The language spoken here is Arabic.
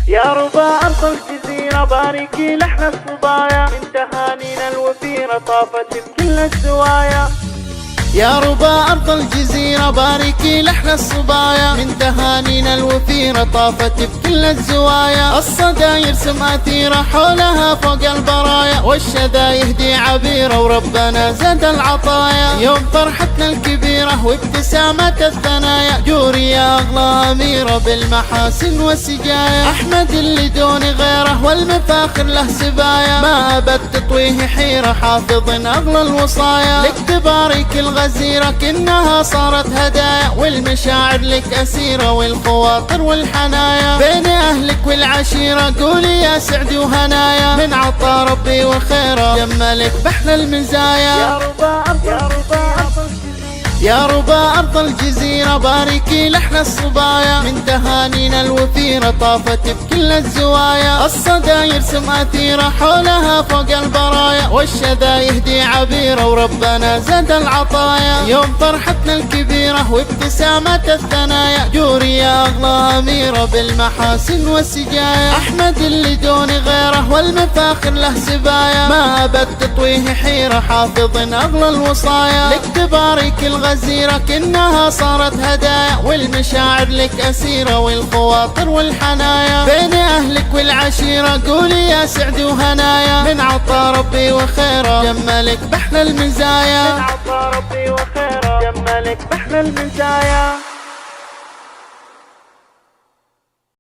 يا ربا أرض الجزيرة باركي لحن الصبايا، من تهانينا الوفيرة طافت بكل الزوايا. يا ربا أرض الجزيرة باركي لحن الصبايا، من تهانينا الوفيرة طافت بكل الزوايا. الصدى يرسم أثيرة حولها فوق البرايا، والشذا يهدي عبيرة وربنا زاد العطايا. يوم فرحتنا الكبيرة وابتسامة الثنايا، جوري يا أغلى أميرة بالمحاسن والسجايا. أحمد اللي دون غيره والمفاخر له سبايا، ما أبد تطويه حيرة حافظ أغلى الوصايا. لك تبارك الغزيرة كأنها صارت هدايا، والمشاعر لك أسيرة والخواطر والحنايا. بين أهلك والعشيرة قولي يا سعد وهنايا، من عطا ربي وخيره جملك بحر المزايا. يا ربا يا ربا أرض الجزيرة باركي لحن الصبايا، من تهانينا الوفيرة طافت بكل الزوايا. الصدى يرسم أثيرة حولها فوق البرايا، والشذا يهدي عبيرة وربنا زاد العطايا. يوم فرحتنا الكبيرة وابتسامة الثنايا، جوري يا أغلى أميرة بالمحاسن والسجايا. أحمد اللي دون غيره والمفاخر له سبايا، ما أبد تطويه حيرة حافظ أغلى الوصايا. لك تبارك الغزيرة كأنها صارت هدايا، والمشاعر لك أسيرة والخواطر والحنايا. بين أهلك والعشيرة قولي يا سعد وهنايا، من عطا ربي وخيره جملك بحر المزايا. من عطا ربي وخيره جملك بحر المزايا.